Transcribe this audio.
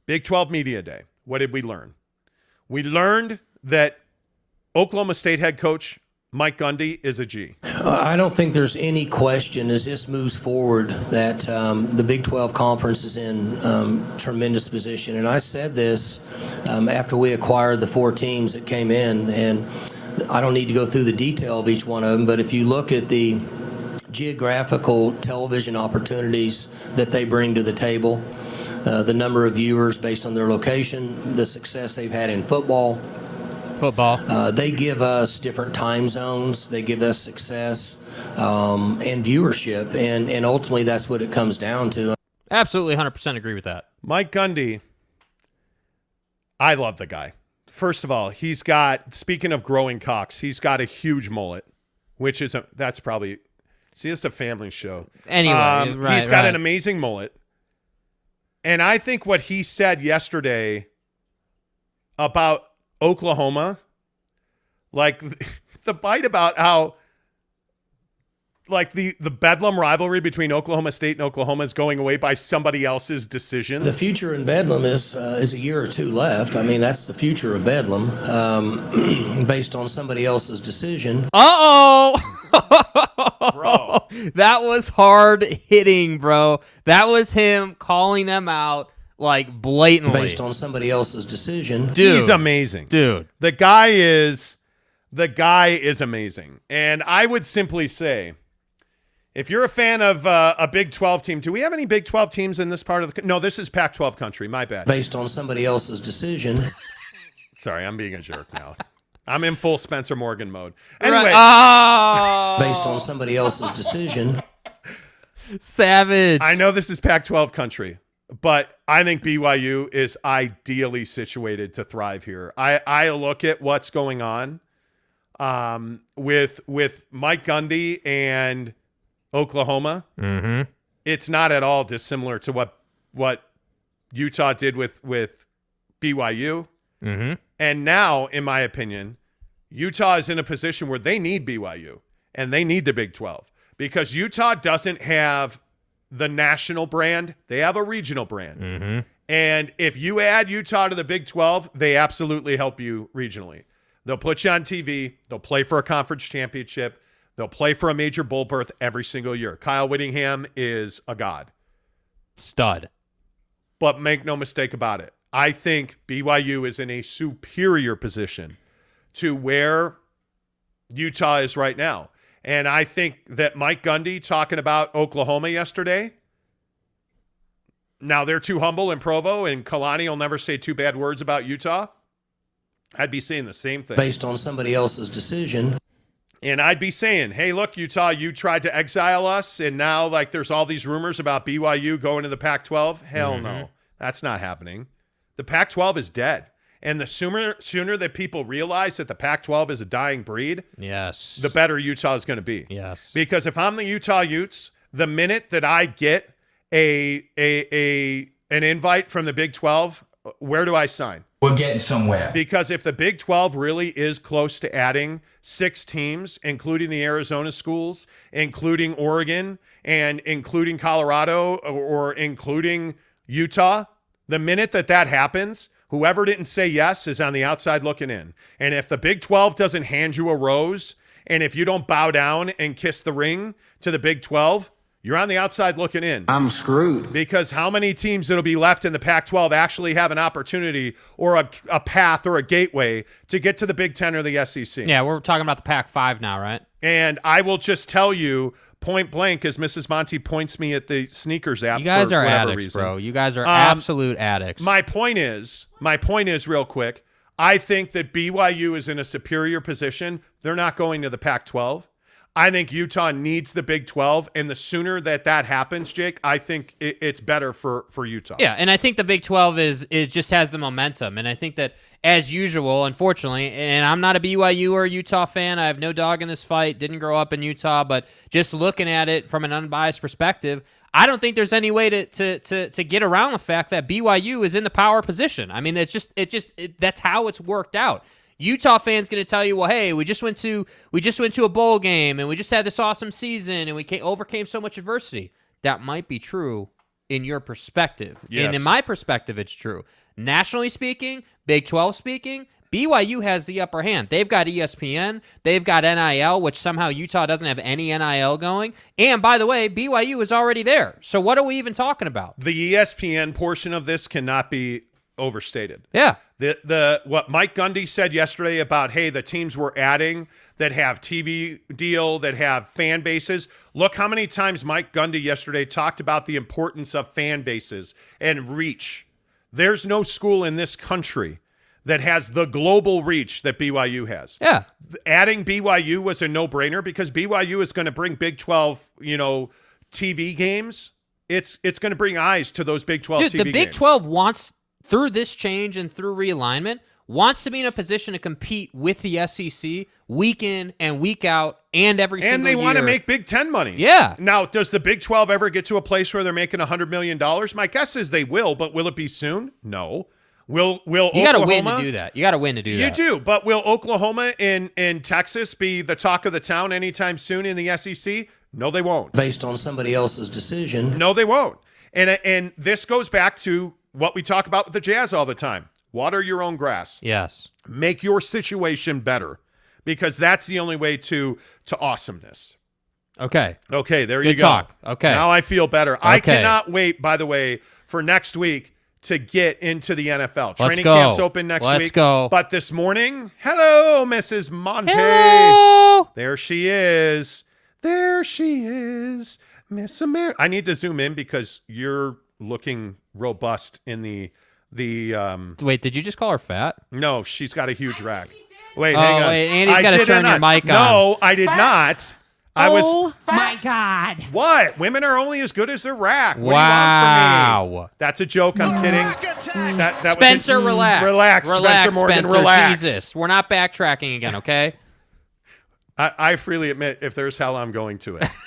Big 12 Media Day. What did we learn? We learned that Oklahoma State head coach Mike Gundy is a G. I don't think there's any question as this moves forward that the Big 12 Conference is in tremendous position. And I said this after we acquired the 4 teams that came in, and I don't need to go through the detail of each one of them, but if you look at the geographical television opportunities that they bring to the table, the number of viewers based on their location, the success they've had in football. They give us different time zones. They give us success and viewership, and ultimately that's what it comes down to. Absolutely 100% agree with that. Mike Gundy, I love the guy. First of all, he's got, speaking of growing cocks, he's got a huge mullet, which is, that's probably, see, it's a family show. Anyway, he's got an amazing mullet. And I think what he said yesterday about Oklahoma, like the bite about how, like the Bedlam rivalry between Oklahoma State and Oklahoma is going away by somebody else's decision. The future in Bedlam is a year or two left. I mean, that's the future of Bedlam, based on somebody else's decision. Bro. Bro. That was hard hitting, bro. That was him calling them out like blatantly. Based on somebody else's decision. Dude. He's amazing. Dude. The guy is amazing. And I would simply say, if you're a fan of a Big 12 team, do we have any Big 12 teams in this part of the No, this is Pac-12 country. My bad. Based on somebody else's decision. Sorry, I'm being a jerk now. I'm in full Spencer Morgan mode. Anyway. Based on somebody else's decision. Savage. I know this is Pac-12 country, but I think BYU is ideally situated to thrive here. I look at what's going on with Mike Gundy and Oklahoma. Mm-hmm. It's not at all dissimilar to what Utah did with BYU. Mm-hmm. And now, in my opinion, Utah is in a position where they need BYU and they need the Big 12 because Utah doesn't have the national brand. They have a regional brand. Mm-hmm. And if you add Utah to the Big 12, they absolutely help you regionally. They'll put you on TV. They'll play for a conference championship. They'll play for a major bowl berth every single year. Kyle Whittingham is a god. Stud. But make no mistake about it. I think BYU is in a superior position to where Utah is right now. And I think that Mike Gundy talking about Oklahoma yesterday, now they're too humble in Provo, and Kalani will never say 2 bad words about Utah. I'd be saying the same thing. Based on somebody else's decision. And I'd be saying, hey, look, Utah, you tried to exile us, and now like there's all these rumors about BYU going to the Pac-12. Hell no, that's not happening. The Pac-12 is dead. And the sooner that people realize that the Pac-12 is a dying breed, yes, the better Utah is going to be. Yes. Because if I'm the Utah Utes, the minute that I get an invite from the Big 12, where do I sign? We're getting somewhere. Because if the Big 12 really is close to adding 6 teams, including the Arizona schools, including Oregon, and including Colorado, or including Utah, the minute that happens, whoever didn't say yes is on the outside looking in. And if the Big 12 doesn't hand you a rose, and if you don't bow down and kiss the ring to the Big 12, you're on the outside looking in. I'm screwed. Because how many teams that'll be left in the Pac-12 actually have an opportunity or a path or a gateway to get to the Big Ten or the SEC? Yeah, we're talking about the Pac-5 now, right? And I will just tell you, point blank, as Mrs. Monty points me at the sneakers app. You guys are addicts, reason. bro. You guys are absolute addicts. My point is real quick, I think that BYU is in a superior position. They're not going to the Pac-12. I think Utah needs the Big 12, and the sooner that happens, Jake, I think it's better for Utah. Yeah, and I think the Big 12 is just has the momentum, and I think that, as usual, unfortunately, and I'm not a BYU or Utah fan, I have no dog in this fight, didn't grow up in Utah, but just looking at it from an unbiased perspective, I don't think there's any way to get around the fact that BYU is in the power position. I mean, that's how it's worked out. Utah fans going to tell you, well, hey, we just went to a bowl game and we just had this awesome season and we overcame so much adversity. That might be true, in your perspective. Yes. And in my perspective, it's true. Nationally speaking, Big 12 speaking, BYU has the upper hand. They've got ESPN. They've got NIL, which somehow Utah doesn't have any NIL going. And by the way, BYU is already there. So what are we even talking about? The ESPN portion of this cannot be overstated. Yeah. What Mike Gundy said yesterday about, hey, the teams we're adding that have TV deal, that have fan bases. Look how many times Mike Gundy yesterday talked about the importance of fan bases and reach. There's no school in this country that has the global reach that BYU has. Yeah. Adding BYU was a no-brainer because BYU is going to bring Big 12, TV games. It's going to bring eyes to those Big 12 TV games. The Big 12 wants, through this change and through realignment, wants to be in a position to compete with the SEC week in and week out and every single year. And they want to make Big 10 money. Yeah. Now, does the Big 12 ever get to a place where they're making $100 million? My guess is they will, but will it be soon? No. Will you got to win to do that. You got to win to do that. You do, but will Oklahoma and Texas be the talk of the town anytime soon in the SEC? No, they won't. Based on somebody else's decision. No, they won't. And this goes back to what we talk about with the Jazz all the time. Water your own grass. Yes. Make your situation better because that's the only way to awesomeness. Okay. Okay, there Good you go. talk. Okay. Now I feel better. Okay. I cannot wait, by the way, for next week to get into the NFL. Training go. camp's open next week. Let's go. But this morning, hello, Mrs. Monty. Hello. There she is. There she is. Miss America. I need to zoom in because you're looking robust in the Wait, did you just call her fat? No, she's got a huge rack. Wait, Oh, hang on. wait, Andy's I gotta did turn your not. mic on. No, I did not. I was. Oh my God. What? Women are only as good as their rack. What Wow. do you want from me? That's a joke. I'm kidding. That was Spencer, relax. Relax, Spencer Morgan, Spencer, relax. Jesus. We're not backtracking again, okay? I freely admit, if there's hell, I'm going to it.